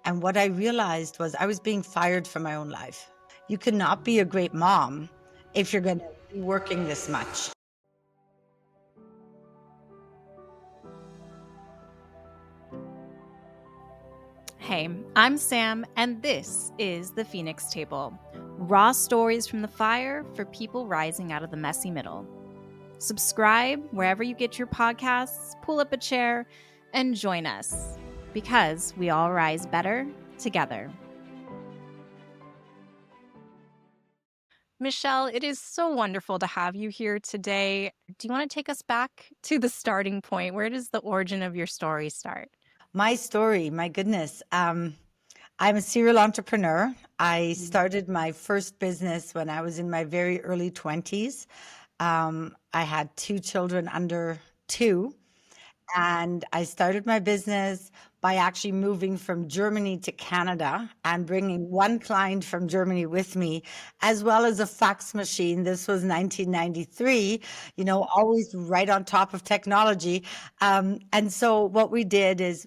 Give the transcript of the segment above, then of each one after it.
And what I realized was I was being fired from my own life. You cannot be a great mom if you're going to be working this much. Hey, I'm Sam, and this is The Phoenix Table. Raw stories from the fire for people rising out of the messy middle. Subscribe wherever you get your podcasts, pull up a chair, and join us, because we all rise better together. Michele, it is so wonderful to have you here today. Do you want to take us back to the starting point? Where does the origin of your story start? My story, my goodness. I'm a serial entrepreneur. I started my first business when I was in my very early 20s. I had two children under two. And I started my business by actually moving from Germany to Canada and bringing one client from Germany with me, as well as a fax machine. This was 1993, always right on top of technology. And so what we did is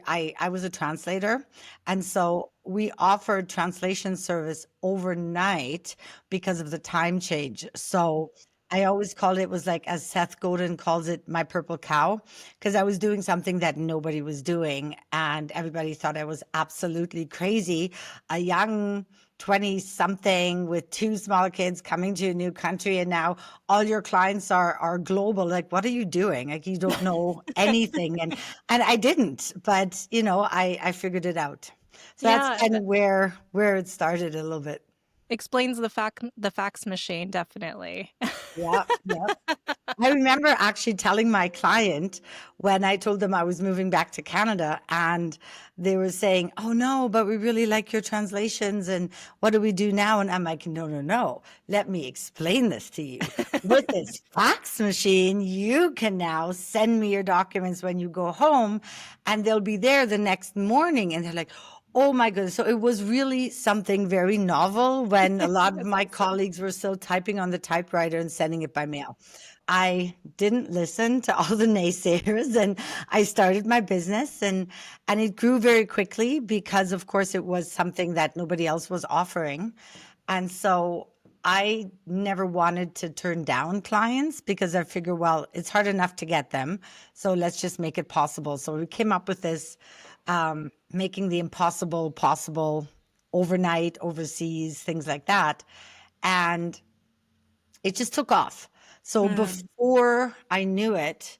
I was a translator. And so we offered translation service overnight because of the time change. So I always called it was like, as Seth Godin calls it, my purple cow, because I was doing something that nobody was doing. And everybody thought I was absolutely crazy. A young 20 something with two small kids coming to a new country. And now all your clients are global. Like, what are you doing? Like, you don't know anything. And I didn't, but I figured it out. So that's Yeah, kind of where it started a little bit. explains the fax machine, definitely. Yeah, yeah. I remember actually telling my client when I told them I was moving back to Canada, and they were saying, "Oh no, but we really like your translations, and what do we do now?" And I'm like, "No, no, no. Let me explain this to you. With this fax machine, you can now send me your documents when you go home, and they'll be there the next morning." And they're like, "Oh my goodness." So it was really something very novel when a lot of my colleagues were still typing on the typewriter and sending it by mail. I didn't listen to all the naysayers, and I started my business, and it grew very quickly because of course it was something that nobody else was offering. And so I never wanted to turn down clients because I figure, well, it's hard enough to get them. So let's just make it possible. So we came up with this, making the impossible possible, overnight, overseas, things like that. And it just took off. So before I knew it,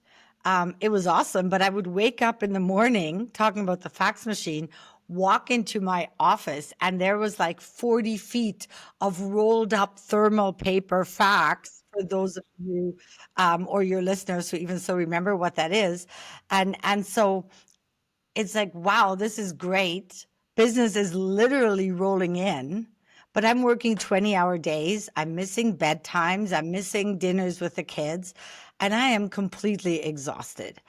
it was awesome. But I would wake up in the morning talking about the fax machine, walk into my office, and there was like 40 feet of rolled up thermal paper fax, for those of you or your listeners who even so remember what that is. And so it's like, wow, this is great. Business is literally rolling in, but I'm working 20-hour days. I'm missing bedtimes. I'm missing dinners with the kids, and I am completely exhausted.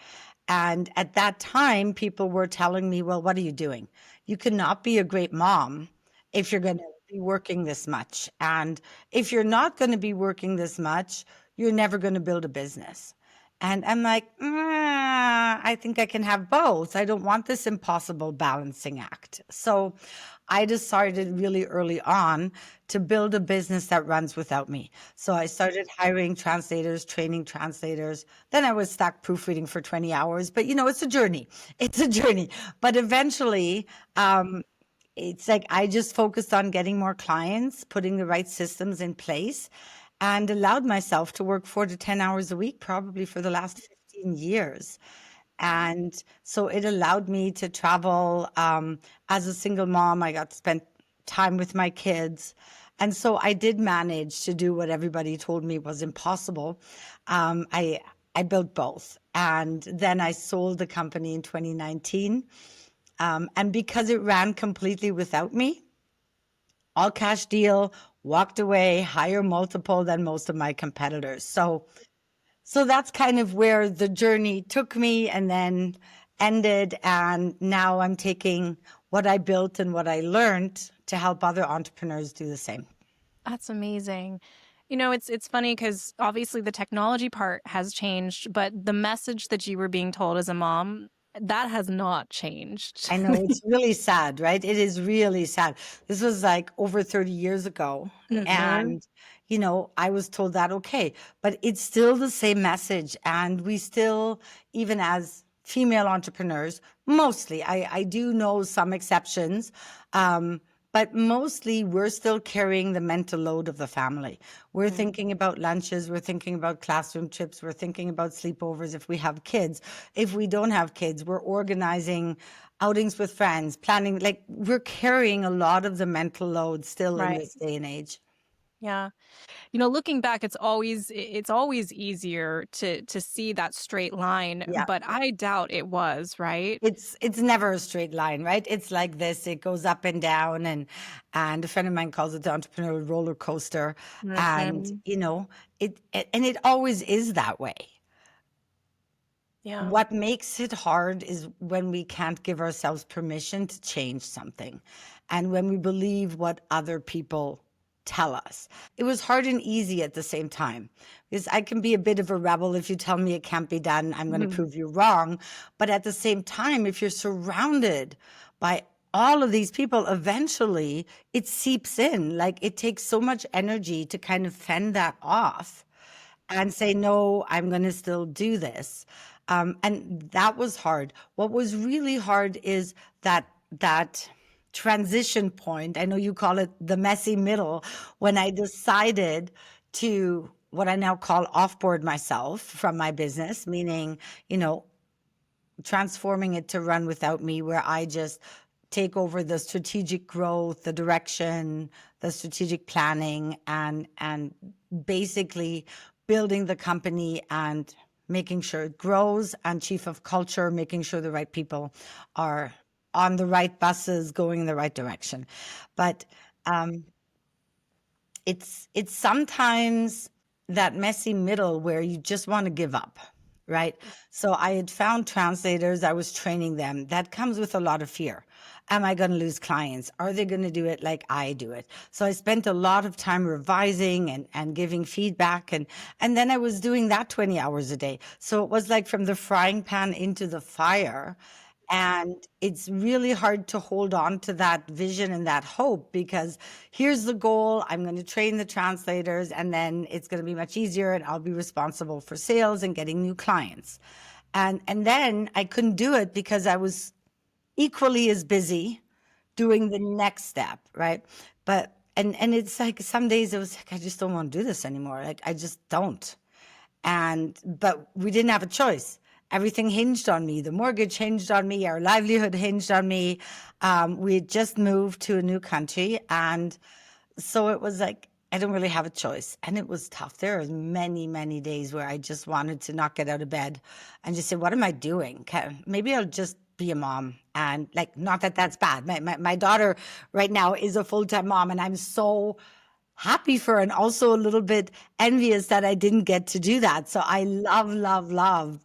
And at that time, people were telling me, well, what are you doing? You cannot be a great mom if you're going to be working this much. And if you're not going to be working this much, you're never going to build a business. And I'm like, I think I can have both. I don't want this impossible balancing act. So I decided really early on to build a business that runs without me. So I started hiring translators, training translators. Then I was stuck proofreading for 20 hours. But, it's a journey. It's a journey. But eventually, it's like I just focused on getting more clients, putting the right systems in place, and allowed myself to work 4 to 10 hours a week, probably for the last 15 years. And so it allowed me to travel. As a single mom, I got to spend time with my kids. And so I did manage to do what everybody told me was impossible. I built both. And then I sold the company in 2019. And because it ran completely without me, all cash deal, walked away, higher multiple than most of my competitors. So that's kind of where the journey took me and then ended. And now I'm taking what I built and what I learned to help other entrepreneurs do the same. That's amazing. It's funny because obviously the technology part has changed, but the message that you were being told as a mom That has not changed. I know it's really sad, right? It is really sad. This was like over 30 years ago. Mhm. And, I was told that, okay, but it's still the same message. And we still, even as female entrepreneurs, mostly, I do know some exceptions, um, but mostly we're still carrying the mental load of the family. We're Mm, thinking about lunches, we're thinking about classroom trips, we're thinking about sleepovers if we have kids. If we don't have kids, we're organizing outings with friends, planning, like we're carrying a lot of the mental load still in right. this day and age. Yeah. Looking back, it's always easier to see that straight line, Yeah. but I doubt it was, right? It's never a straight line, right? It's like this. It goes up and down, and a friend of mine calls it the entrepreneurial roller coaster. And Mhm. and it always is that way. Yeah. What makes it hard is when we can't give ourselves permission to change something and when we believe what other people tell us. It was hard and easy at the same time because I can be a bit of a rebel. If you tell me it can't be done, I'm going to Mhm. prove you wrong. But at the same time, if you're surrounded by all of these people, eventually it seeps in. Like it takes so much energy to kind of fend that off and say, no, I'm going to still do this. And that was hard. What was really hard is that transition point. I know you call it the messy middle when I decided to what I now call offboard myself from my business, meaning, you know, transforming it to run without me, where I just take over the strategic growth, the direction, the strategic planning, and basically building the company and making sure it grows, and chief of culture, making sure the right people are on the right buses going in the right direction. But um, it's sometimes that messy middle where you just want to give up, right? So I had found translators, I was training them. That comes with a lot of fear. Am I going to lose clients? Are they going to do it like I do it? So I spent a lot of time revising and giving feedback, and then I was doing that 20 hours a day. So it was like from the frying pan into the fire. And it's really hard to hold on to that vision and that hope because here's the goal. I'm going to train the translators and then it's going to be much easier and I'll be responsible for sales and getting new clients. And then I couldn't do it because I was equally as busy doing the next step, right? But and it's like some days it was like I just don't want to do this anymore. Like I just don't. But we didn't have a choice. Everything hinged on me. The mortgage hinged on me. Our livelihood hinged on me. We had just moved to a new country, and so it was like I don't really have a choice. And it was tough. There were many, many days where I just wanted to not get out of bed and just say, "What am I doing? Maybe I'll just be a mom." And like, not that that's bad. My daughter right now is a full-time mom, and I'm so happy for her and also a little bit envious that I didn't get to do that. So I love, love, love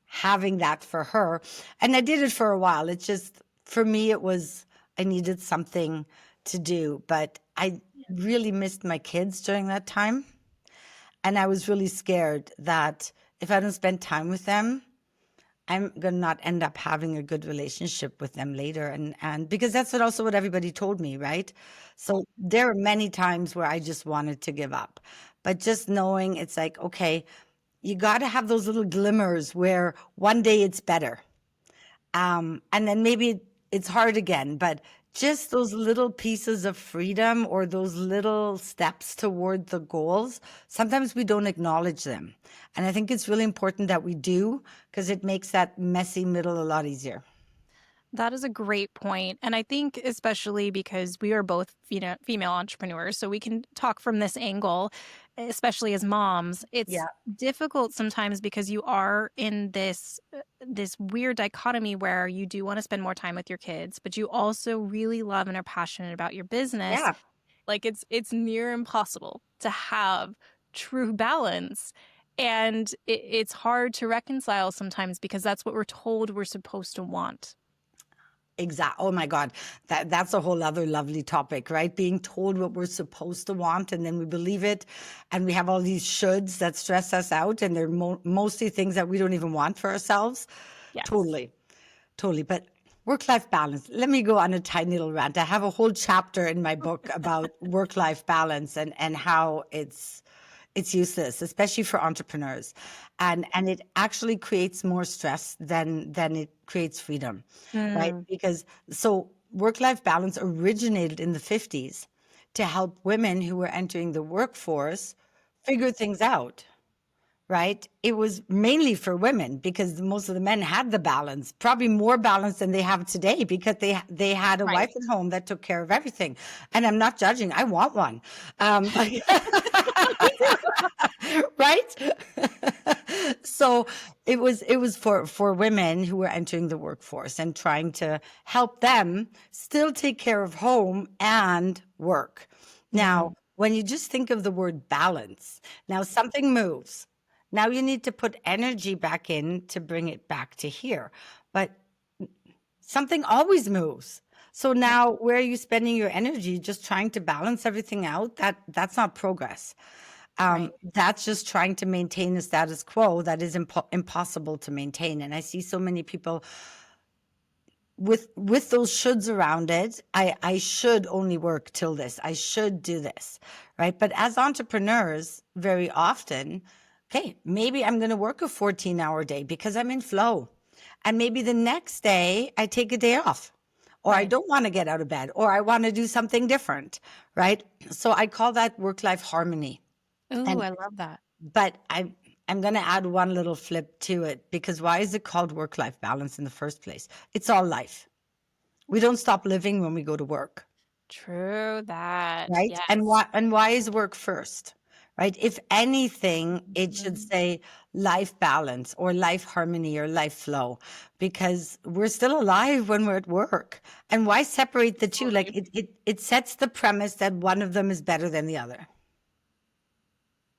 having that for her. And I did it for a while. It's just, for me, it was, I needed something to do. But I really missed my kids during that time. And I was really scared that if I don't spend time with them, I'm going to not end up having a good relationship with them later. And because that's also what everybody told me, right? So there are many times where I just wanted to give up. But just knowing it's like, okay, you got to have those little glimmers where one day it's better. And then maybe it's hard again, but just those little pieces of freedom or those little steps toward the goals, sometimes we don't acknowledge them. And I think it's really important that we do because it makes that messy middle a lot easier. That is a great point. And I think especially because we are both female entrepreneurs, so we can talk from this angle, especially as moms. It's Yeah. difficult sometimes because you are in this weird dichotomy where you do want to spend more time with your kids, but you also really love and are passionate about your business. Yeah, Like it's near impossible to have true balance. And it's hard to reconcile sometimes because that's what we're told we're supposed to want. exactly. Oh my God. That's a whole other lovely topic, right? Being told what we're supposed to want and then we believe it. And we have all these shoulds that stress us out. And they're mostly things that we don't even want for ourselves. Yes. Totally. Totally. But work-life balance, let me go on a tiny little rant. I have a whole chapter in my book about work-life balance and how it's useless, especially for entrepreneurs. And it actually creates more stress than it creates freedom, right? Mm, Because so work-life balance originated in the 50s to help women who were entering the workforce figure things out, right? It was mainly for women because most of the men had the balance, probably more balance than they have today because they had a right. wife at home that took care of everything. And I'm not judging. I want one. But Me too. right? So it was for women who were entering the workforce and trying to help them still take care of home and work. Now, Mm, when you just think of the word balance, now something moves. Now you need to put energy back in to bring it back to here. But something always moves. So yeah, now where are you spending your energy just trying to balance everything out? That's not progress. right. That's just trying to maintain the status quo that is impossible to maintain. And I see so many people with those shoulds around it. I should only work till this. I should do this, right? But as entrepreneurs, very often, okay, maybe I'm going to work a 14-hour day because I'm in flow. And maybe the next day I take a day off or I Right. don't want to get out of bed or I want to do something different, right? So I call that work-life harmony. Ooh, And I love that. but I'm going to add one little flip to it because why is it called work-life balance in the first place? It's all life. We don't stop living when we go to work, True that. right? And Yes. why is work first? Right? If anything, it should Mhm. say life balance or life harmony or life flow because we're still alive when we're at work. And why separate the two? Like Totally. it sets the premise that one of them is better than the other.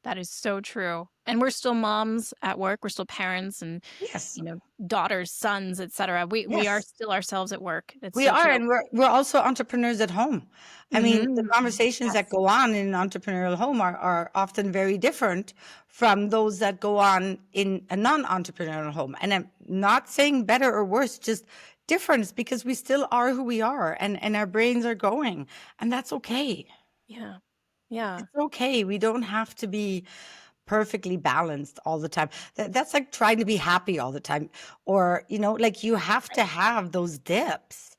That is so true. And we're still moms at work. We're still parents and, Yes. you know, daughters, sons, etc. We are Yes. still ourselves at work. That's We so are, true. and we're also entrepreneurs at home. I mean, the Mhm. conversations that Yes. go on in an entrepreneurial home are often very different from those that go on in a non-entrepreneurial home. And I'm not saying better or worse, just difference because we still are who we are and our brains are going. And that's okay. Yeah. Yeah. It's okay. We don't have to be perfectly balanced all the time. That's like trying to be happy all the time. Or, like you have to Right. have those dips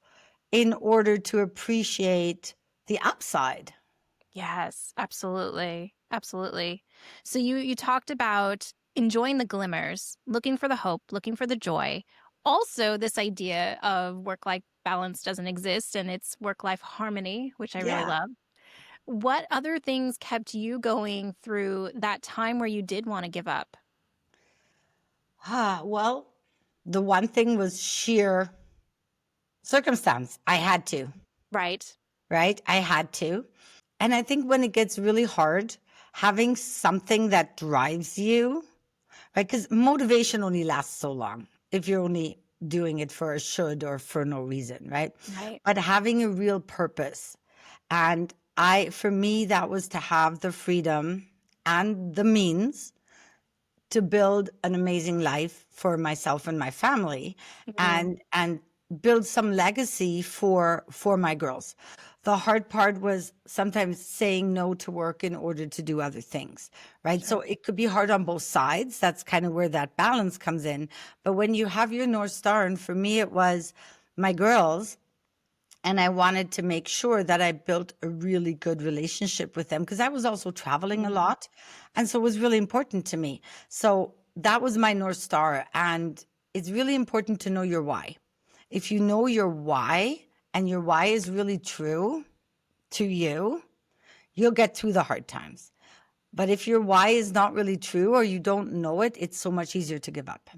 in order to appreciate the upside. Yes, absolutely. Absolutely. So you talked about enjoying the glimmers, looking for the hope, looking for the joy. Also, this idea of work-life balance doesn't exist and it's work-life harmony, which I really Yeah. love. What other things kept you going through that time where you did want to give up? Well, the one thing was sheer circumstance. I had to, Right. right? I had to. And I think when it gets really hard, having something that drives you, right? Because motivation only lasts so long if you're only doing it for a should or for no reason, right? Right. But having a real purpose. And for me, that was to have the freedom and the means to build an amazing life for myself and my family Mm, and build some legacy for my girls. The hard part was sometimes saying no to work in order to do other things, right? sure. So it could be hard on both sides. That's kind of where that balance comes in. But when you have your North Star, and for me, it was my girls, and I wanted to make sure that I built a really good relationship with them because I was also traveling a Mhm. lot. And so it was really important to me. So that was my North Star. And it's really important to know your why. If you know your why and your why is really true to you, you'll get through the hard times. But if your why is not really true or you don't know it, it's so much easier to give up.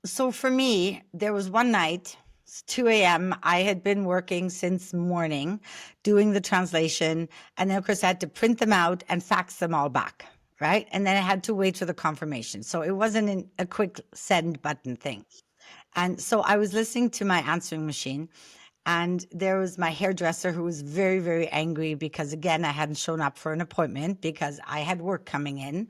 So for me, there was one night, it's 2 a.m. I had been working since morning doing the translation. And then, of course, I had to print them out and fax them all back. Right. And then I had to wait for the confirmation. So it wasn't a quick send button thing. And so I was listening to my answering machine. And there was my hairdresser who was very, very angry because, again, I hadn't shown up for an appointment because I had work coming in.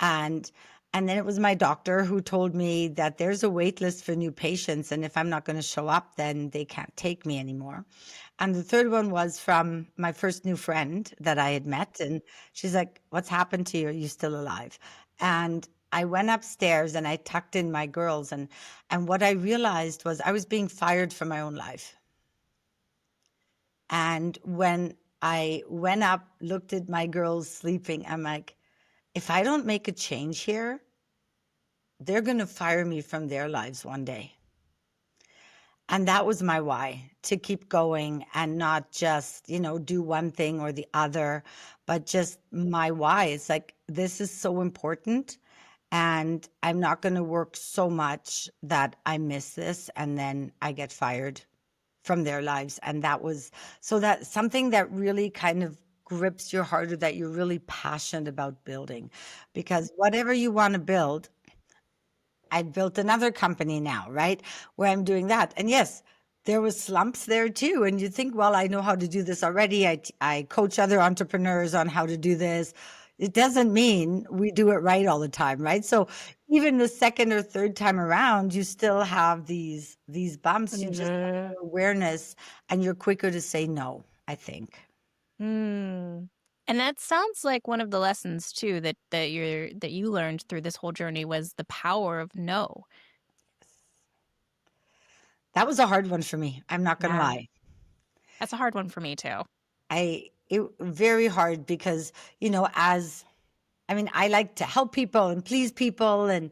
And And then it was my doctor who told me that there's a wait list for new patients. And if I'm not going to show up, then they can't take me anymore. And the third one was from my first new friend that I had met. And she's like, "What's happened to you? Are you still alive?" And I went upstairs and I tucked in my girls. And what I realized was I was being fired from my own life. And when I went up, looked at my girls sleeping, I'm like, if I don't make a change here, they're going to fire me from their lives one day. And that was my why, to keep going and not just, do one thing or the other, but just my why. It's like, this is so important. And I'm not going to work so much that I miss this and then I get fired from their lives. And that was so that's something that really kind of grips your heart, or that you're really passionate about building. Because whatever you want to build, I built another company now, right? Where I'm doing that. And yes, there was slumps there too. And you think, well, I know how to do this already. I coach other entrepreneurs on how to do this. It doesn't mean we do it right all the time, right? So even the second or third time around, you still have these bumps. You just have Mhm. more awareness and you're quicker to say no, I think. Mm. And that sounds like one of the lessons too that you learned through this whole journey was the power of no. That was a hard one for me. I'm not going to Yeah. lie. That's a hard one for me too. It very hard because, as I mean, I like to help people and please people, and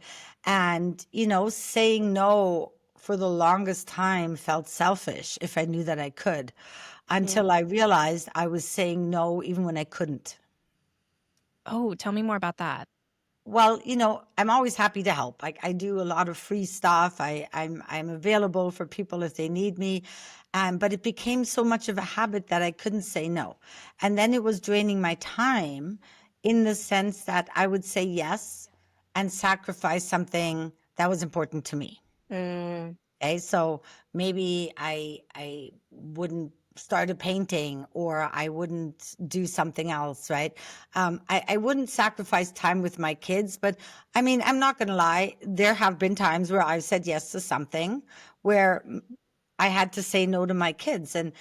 saying no for the longest time felt selfish if I knew that I could, Yeah. until I realized I was saying no even when I couldn't. Oh, tell me more about that. Well, I'm always happy to help. I do a lot of free stuff. I'm available for people if they need me. But it became so much of a habit that I couldn't say no. And then it was draining my time, in the sense that I would say yes and sacrifice something that was important to me. Mm. Okay, so maybe I wouldn't start a painting, or I wouldn't do something else, right? I wouldn't sacrifice time with my kids, but I mean, I'm not going to lie. There have been times where I've said yes to something where I had to say no to my kids, and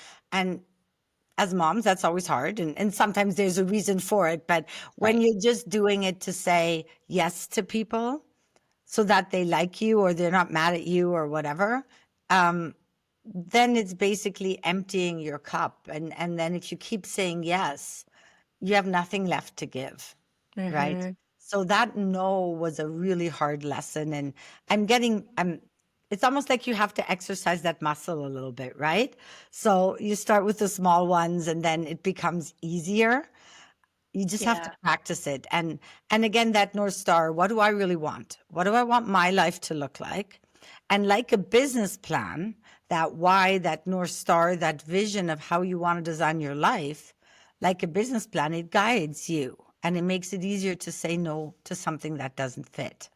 as moms, that's always hard, and sometimes there's a reason for it. But when Right. you're just doing it to say yes to people, so that they like you or they're not mad at you or whatever, um, then it's basically emptying your cup. And then if you keep saying yes, you have nothing left to give, right? Mhm. So that no was a really hard lesson. And it's almost like you have to exercise that muscle a little bit, right? So you start with the small ones and then it becomes easier. You just have to Yeah. practice it. And again, that North Star, what do I really want? What do I want my life to look like? And like a business plan, that why, that North Star, that vision of how you want to design your life, like a business plan, it guides you and it makes it easier to say no to something that doesn't fit.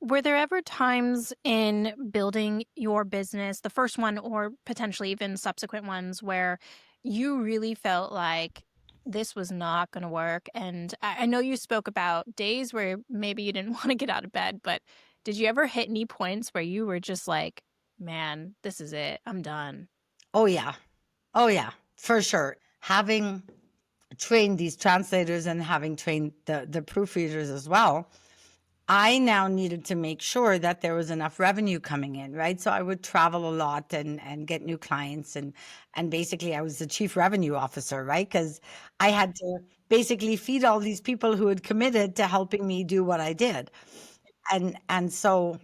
Were there ever times in building your business, the first one or potentially even subsequent ones, where you really felt like this was not going to work? And I know you spoke about days where maybe you didn't want to get out of bed, but did you ever hit any points where you were just like, man, this is it. I'm done. Oh, yeah. Oh, yeah, for sure. Having trained these translators and having trained the proofreaders as well, I now needed to make sure that there was enough revenue coming in, right? So I would travel a lot and get new clients, and basically I was the chief revenue officer, right? Because I had to basically feed all these people who had committed to helping me do what I did. And so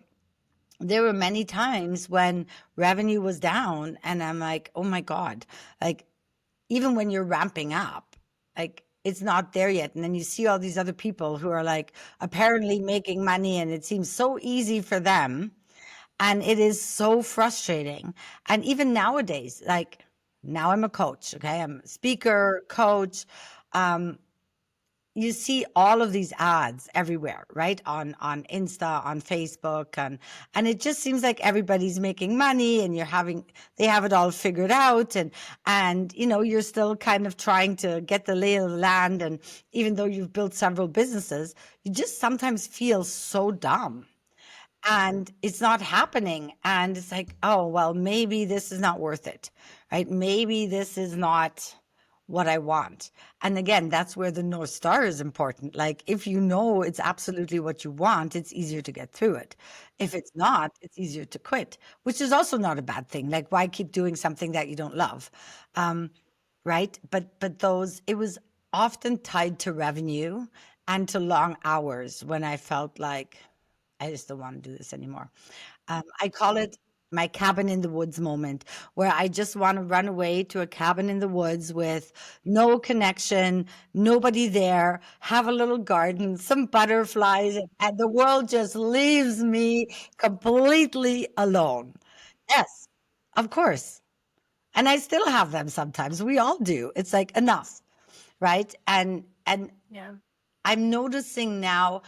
there were many times when revenue was down and I'm like, "Oh my God." Like, even when you're ramping up, like, it's not there yet. And then you see all these other people who are like apparently making money and it seems so easy for them. And it is so frustrating. And even nowadays, like, now I'm a coach, okay? I'm a speaker, coach. Um, you see all of these ads everywhere, right? On Insta, on Facebook, and it just seems like everybody's making money and they have it all figured out, and you're still kind of trying to get the lay of the land, and even though you've built several businesses, you just sometimes feel so dumb and it's not happening, and it's like, oh well, maybe this is not worth it, right? Maybe this is not what I want. And again, that's where the North Star is important. Like, if you know it's absolutely what you want, it's easier to get through it. If it's not, it's easier to quit, which is also not a bad thing. Like, why keep doing something that you don't love? Right? But those, it was often tied to revenue and to long hours when I felt like I just don't want to do this anymore. I call it my cabin in the woods moment, where I just want to run away to a cabin in the woods with no connection, nobody there, have a little garden, some butterflies, and the world just leaves me completely alone. Yes, of course. And I still have them sometimes. We all do. It's like enough, right? And Yeah. I'm noticing now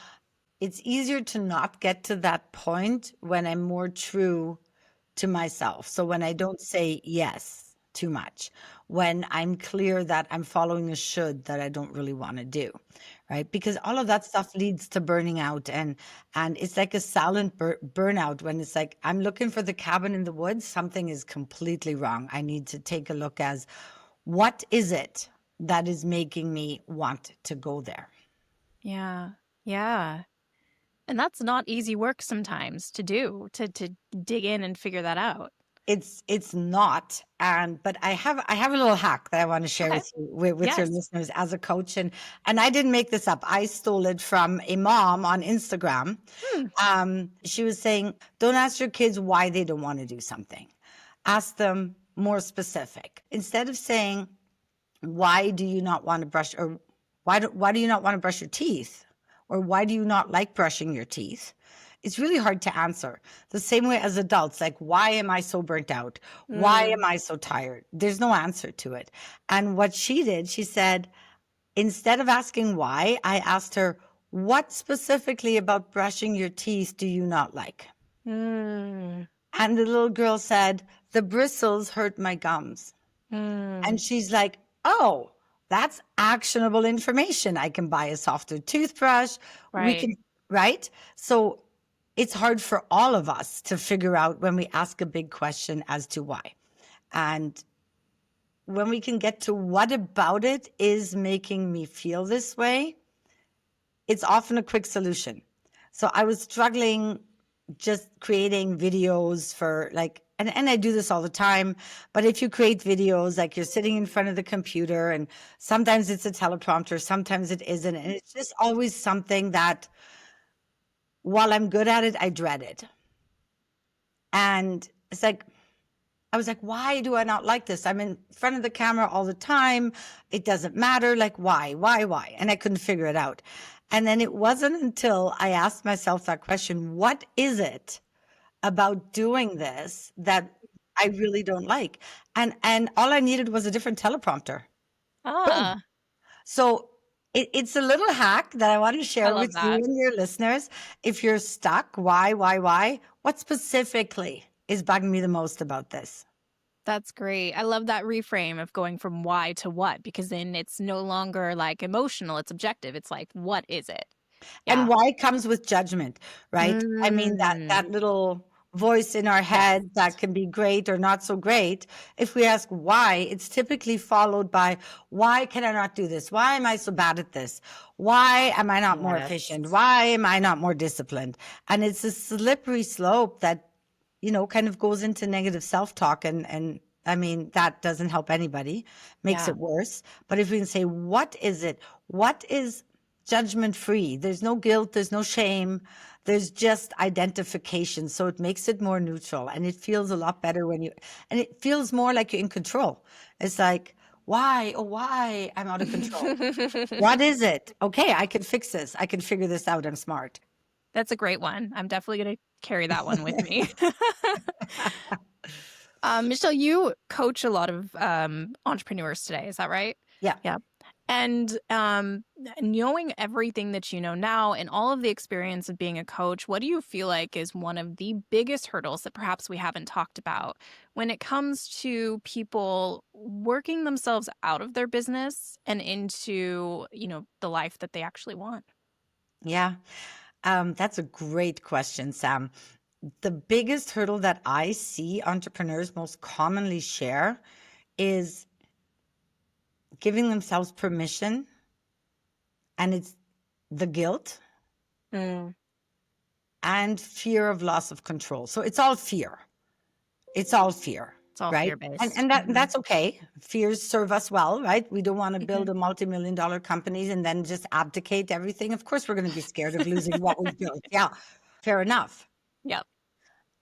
it's easier to not get to that point when I'm more true to myself. So when I don't say yes too much, when I'm clear that I'm following a should that I don't really want to do, right? Because all of that stuff leads to burning out, and it's like a silent burnout when it's like I'm looking for the cabin in the woods, something is completely wrong. I need to take a look as what is it that is making me want to go there? Yeah. Yeah. And that's not easy work sometimes to do, to dig in and figure that out. It's not, and but I have a little hack that I want to share Okay. with you, with your Yes. listeners as a coach, and I didn't make this up. I stole it from a mom on Instagram. Hmm. She was saying, don't ask your kids why they don't want to do something. Ask them more specific. Instead of saying, why do you not want to brush, or why do you not want to brush your teeth, or why do you not like brushing your teeth? It's really hard to answer. The same way as adults, like, why am I so burnt out? Why am Mm. I so tired? There's no answer to it. And what she did, she said, instead of asking why, I asked her, what specifically about brushing your teeth do you not like? Mm. And the little girl said, the bristles hurt my gums. And Mm. she's like, oh, that's actionable information. I can buy a softer toothbrush. We Right. can, right? So it's hard for all of us to figure out when we ask a big question as to why. And when we can get to what about it is making me feel this way, it's often a quick solution. So I was struggling just creating videos for like, and I do this all the time, but if you create videos, like you're sitting in front of the computer and sometimes it's a teleprompter, sometimes it isn't. And it's just always something that while I'm good at it, I dread it. And it's like, I was like, why do I not like this? I'm in front of the camera all the time. It doesn't matter. Like, why? And I couldn't figure it out. And then it wasn't until I asked myself that question, what is it about doing this that I really don't like? And all I needed was a different teleprompter. Boom. Ah, So it's a little hack that I want to I share love with you that. and your listeners. If you're stuck, why? What specifically is bugging me the most about this? That's great. I love that reframe of going from why to what, because then it's no longer like emotional, it's objective. It's like, what is it? And Yeah. why comes with judgment, right? I mean, Mm. that little voice in our Yes. head that can be great or not so great. If we ask why, it's typically followed by, why can I not do this? Why am I so bad at this? Why am I not more efficient? Yes. Why am I not more disciplined? And it's a slippery slope that, kind of goes into negative self-talk, and I mean, that doesn't help anybody, makes Yeah. it worse. But if we can say, what is it? What is judgment free? There's no guilt, there's no shame, there's just identification. So it makes it more neutral, and it feels a lot better and it feels more like you're in control. It's like, why? Oh, why? I'm out of control. What is it? Okay, I can fix this. I can figure this out. I'm smart. That's a great one. I'm definitely going to carry that one with me. Michelle, you coach a lot of entrepreneurs today. Is that right? Yeah. Yeah. And knowing everything that you know now and all of the experience of being a coach, what do you feel like is one of the biggest hurdles that perhaps we haven't talked about when it comes to people working themselves out of their business and into, the life that they actually want? Yeah. That's a great question, Sam. The biggest hurdle that I see entrepreneurs most commonly share is giving themselves permission, and it's the guilt Mm, and fear of loss of control. So it's all fear. It's all fear, it's all right? fear And based. and that's okay. Fears serve us well, right? We don't want to build Hmm. a multi-million dollar companies and then just abdicate everything. Of course, we're going to be scared of losing what we've built. Yeah, fair enough. Yep.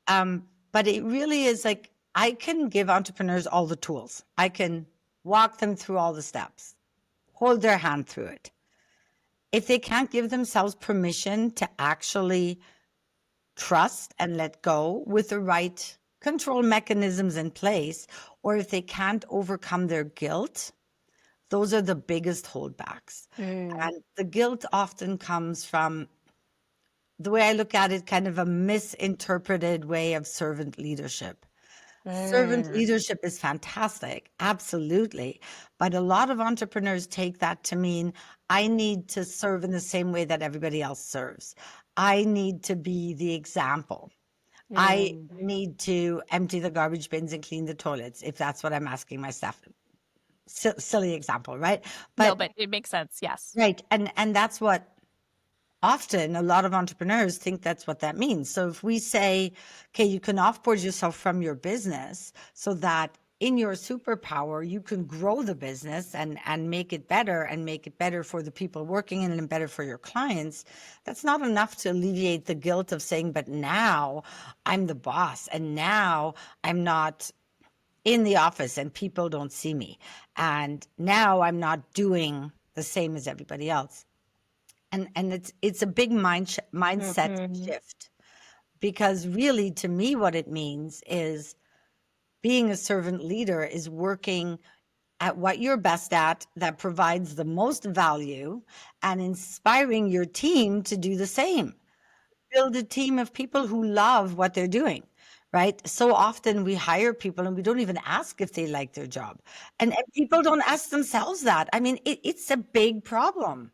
But it really is like I can give entrepreneurs all the tools. I can walk them through all the steps, hold their hand through it. If they can't give themselves permission to actually trust and let go with the right control mechanisms in place, or if they can't overcome their guilt, those are the biggest holdbacks. Mm, And the guilt often comes from the way I look at it, kind of a misinterpreted way of servant leadership. Servant mm, leadership is fantastic, absolutely. But a lot of entrepreneurs take that to mean I need to serve in the same way that everybody else serves. I need to be the example. I mm. need to empty the garbage bins and clean the toilets if that's what I'm asking my staff. Silly example, right? No, But but it makes sense. Yes. right, and that's what often a lot of entrepreneurs think that's what that means. So if we say, okay, you can offboard yourself from your business so that in your superpower, you can grow the business and make it better and make it better for the people working in it and better for your clients. That's not enough to alleviate the guilt of saying, but now I'm the boss and now I'm not in the office and people don't see me. And now I'm not doing the same as everybody else. And it's a big mindset Hmm. shift because really to me what it means is being a servant leader is working at what you're best at that provides the most value and inspiring your team to do the same. Build a team of people who love what they're doing, right? So often we hire people and we don't even ask if they like their job. And people don't ask themselves that. I mean, it's a big problem,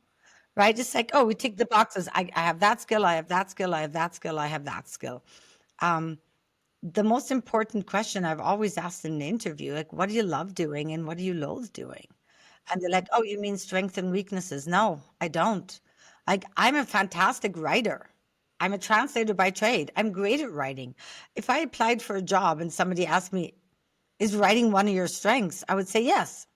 right? It's like, oh, we tick the boxes. I have that skill. I have that skill. I have that skill. I have that skill. Um, the most important question I've always asked in an interview, like, what do you love doing and what do you loathe doing? And they're like, oh, you mean strengths and weaknesses? No, I don't. Like, I'm a fantastic writer. I'm a translator by trade. I'm great at writing. If I applied for a job and somebody asked me, is writing one of your strengths? I would say yes,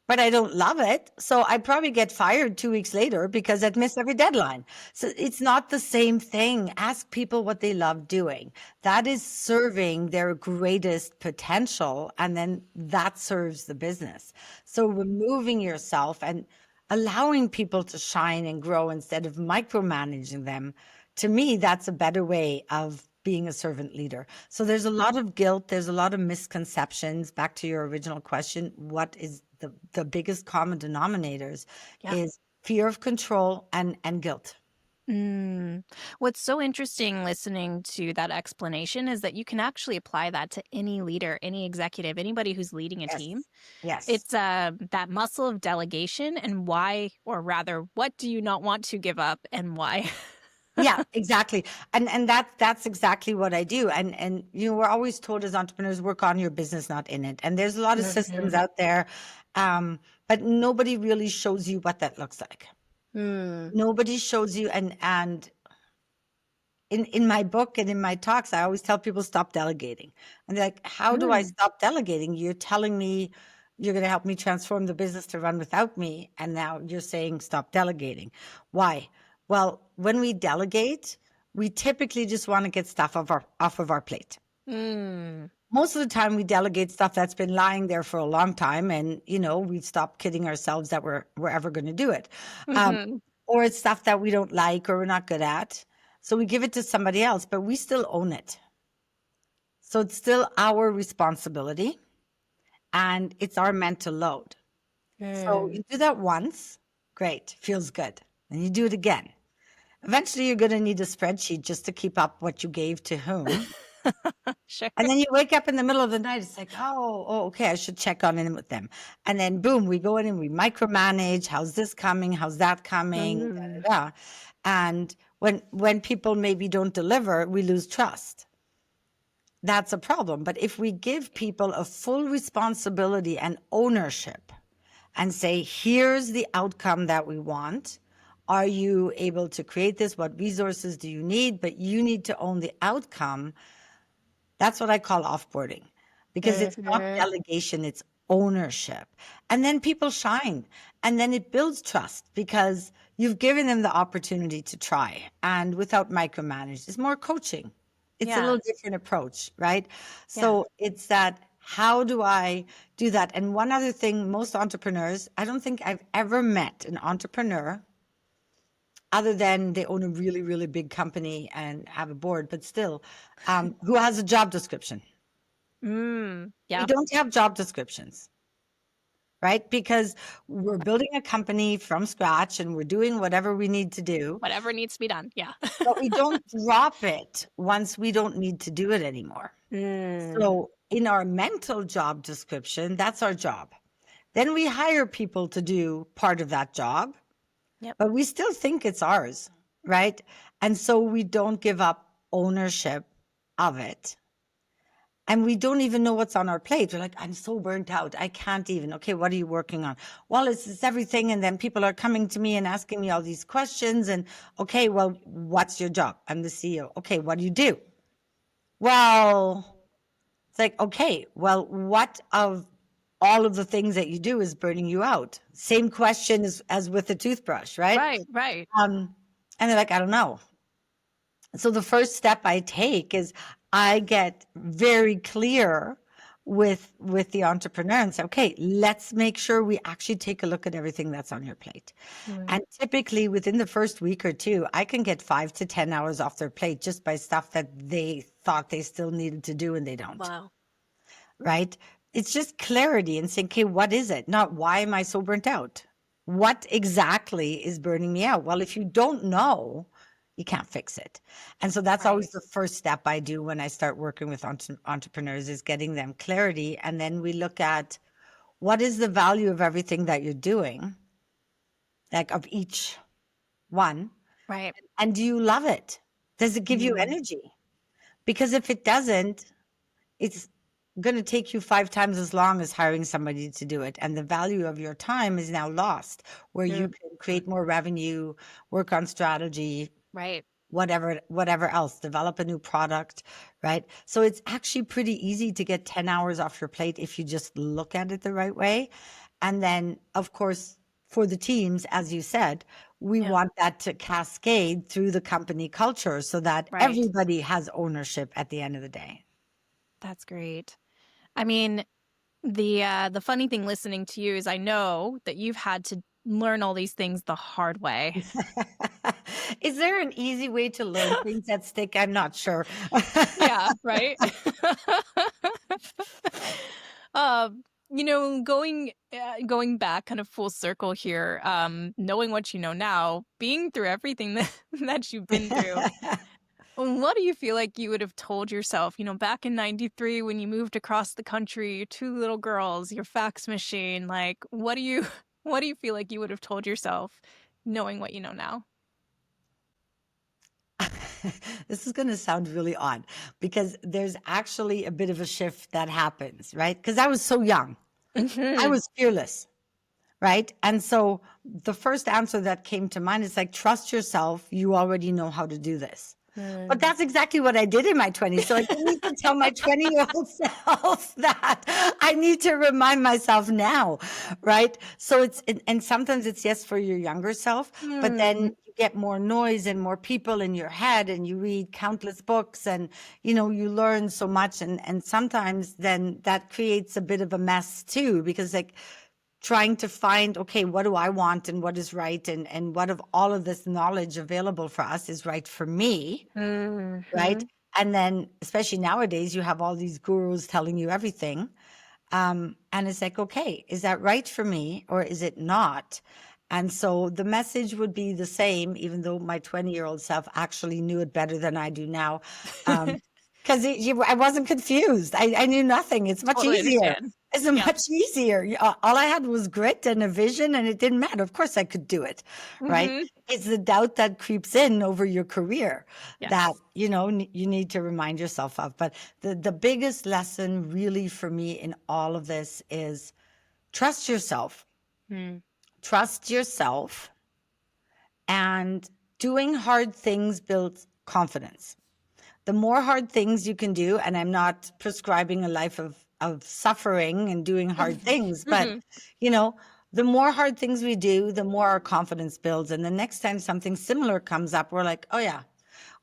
but I don't love it. So I'd probably get fired 2 weeks later because I'd miss every deadline. So it's not the same thing. Ask people what they love doing. That is serving their greatest potential. And then that serves the business. So removing yourself and allowing people to shine and grow instead of micromanaging them, to me, that's a better way of being a servant leader. So there's a lot of guilt, there's a lot of misconceptions. Back to your original question, what is the biggest common denominators Yeah. is fear of control and guilt. Mm. What's so interesting listening to that explanation is that you can actually apply that to any leader, any executive, anybody who's leading a team. Yes. Yes. It's that muscle of delegation and why, or rather, what do you not want to give up and why? Yeah, exactly. And that's exactly what I do. And we're always told as entrepreneurs, work on your business, not in it. And there's a lot of systems Mhm. out there, but nobody really shows you what that looks like. Mm. Nobody shows you, and in my book and in my talks, I always tell people stop delegating. And they're like, how do I Mm. stop delegating? You're telling me you're going to help me transform the business to run without me. And now you're saying stop delegating. Why? Well, when we delegate, we typically just want to get stuff off of our plate. Mm. Most of the time we delegate stuff that's been lying there for a long time. And, we've stopped kidding ourselves that we're ever going to do it. Um, Mhm. or it's stuff that we don't like or we're not good at. So we give it to somebody else, but we still own it. So it's still our responsibility and it's our mental load. So Mm. you do that once, great, feels good. Then you do it again. Eventually, you're going to need a spreadsheet just to keep up what you gave to whom. Sure. And then you wake up in the middle of the night. It's like, oh, okay, I should check on in with them. And then boom, we go in and we micromanage. How's this coming? How's that coming? Mm. Da, da, da. And when people maybe don't deliver, we lose trust. That's a problem. But if we give people a full responsibility and ownership and say, here's the outcome that we want. Are you able to create this? What resources do you need? But you need to own the outcome. That's what I call offboarding because it's not Mhm. delegation, it's ownership. And then people shine and then it builds trust because you've given them the opportunity to try and without micromanage. It's more coaching. It's a Yeah. little different approach, right? Yeah. So it's that how do I do that? And one other thing, most entrepreneurs, I don't think I've ever met an entrepreneur other than they own a really, really big company and have a board, but still, who has a job description. We Yeah. don't have job descriptions, right? Because we're building a company from scratch and we're doing whatever we need to do, Whatever needs to be done. Yeah. but we don't drop it once we don't need to do it anymore. Mm. So in our mental job description, that's our job. Then we hire people to do part of that job, Yep. but we still think it's ours, right? And so we don't give up ownership of it. And we don't even know what's on our plate. We're like, I'm so burnt out. I can't even. Okay, what are you working on? Well, it's everything. And then people are coming to me and asking me all these questions. And okay, well, what's your job? I'm the CEO. Okay, what do you do? Well, it's like, okay, well, what of all of the things that you do is burning you out? Same question as with the toothbrush, right? Right. Right. And they're like, I don't know. So the first step I take is I get very clear with the entrepreneur and say, okay, let's make sure we actually take a look at everything that's on your plate. Mm. And typically within the first week or two, I can get 5 to 10 hours off their plate just by stuff that they thought they still needed to do and they don't. Wow. Right? It's just clarity and saying, okay, what is it? Not why am I so burnt out? What exactly is burning me out? Well, if you don't know, you can't fix it. And so that's Right. always the first step I do when I start working with entrepreneurs is getting them clarity. And then we look at what is the value of everything that you're doing, like of each one. Right. And do you love it? Does it give you Mm. energy? Because if it doesn't, it's going to take you 5 times as long as hiring somebody to do it. And the value of your time is now lost, where you Mm. can create more revenue, work on strategy, Right. whatever else, develop a new product, right? So it's actually pretty easy to get 10 hours off your plate if you just look at it the right way. And then, of course, for the teams, as you said, we Yeah. want that to cascade through the company culture so that Right. everybody has ownership at the end of the day. That's great. I mean, the funny thing listening to you is I know that you've had to learn all these things the hard way. Is there an easy way to learn things that stick? I'm not sure. Yeah, right? Going back kind of full circle here, knowing what you know now, being through everything that that you've been through, what do you feel like you would have told yourself, back in 93 when you moved across the country, your 2 little girls, your fax machine, like, what do you what do you feel like you would have told yourself knowing what you know now? This is going to sound really odd because there's actually a bit of a shift that happens, right? Because I was so young. I Mhm. was fearless, right? And so the first answer that came to mind is like, trust yourself. You already know how to do this. But Mm. that's exactly what I did in my 20s. So I don't need to tell my 20-year-old self that. I need to remind myself now, right? So and sometimes it's yes for your younger self, but then Mm. you get more noise and more people in your head and you read countless books and, you learn so much. And sometimes then that creates a bit of a mess too, because like, trying to find, okay, what do I want and what is right and what of all of this knowledge available for us is right for me, right? Mhm. And then especially nowadays you have all these gurus telling you everything. And it's like, okay, is that right for me or is it not? And so the message would be the same, even though my 20-year-old self actually knew it better than I do now. Because I wasn't confused. I knew nothing. It's much Totally easier. understand. It's Yep. much easier. All I had was grit and a vision, and it didn't matter. Of course, I could do it, right? Mhm. It's the doubt that creeps in over your career that, Yes. you need to remind yourself of. But the biggest lesson really for me in all of this is trust yourself. Mm. Trust yourself, and doing hard things builds confidence. The more hard things you can do, and I'm not prescribing a life of suffering and doing hard things, but Mhm. you know, the more hard things we do, the more our confidence builds. And the next time something similar comes up, we're like, oh yeah.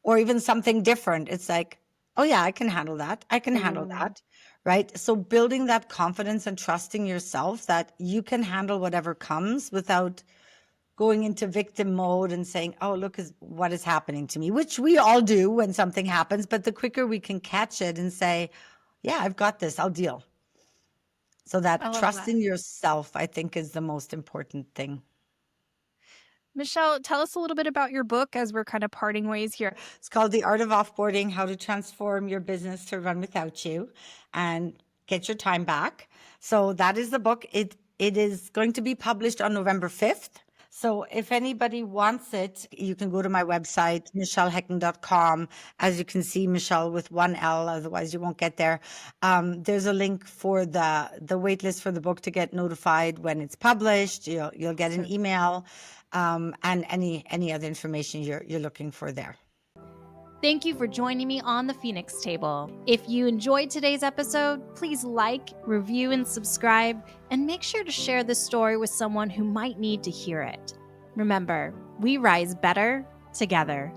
Or even something different. It's like, oh yeah, I can handle that. I can handle Mm. that. Right. So building that confidence and trusting yourself that you can handle whatever comes without going into victim mode and saying, oh, look what is happening to me, which we all do when something happens. But the quicker we can catch it and say, yeah, I've got this, I'll deal. So I that love trust that. in yourself, I think, is the most important thing. Michelle, tell us a little bit about your book as we're kind of parting ways here. It's called The Art of Offboarding: How to Transform Your Business to Run Without You and Get Your Time Back. So that is the book. It is going to be published on November 5th. So if anybody wants it, you can go to my website, michelehecken.com. As you can see, Michelle with one L, otherwise you won't get there. There's a link for the wait list for the book to get notified when it's published. You'll get an email, and any other information you're looking for there. Thank you for joining me on the Phoenix Table. If you enjoyed today's episode, please like, review, and subscribe, and make sure to share this story with someone who might need to hear it. Remember, we rise better together.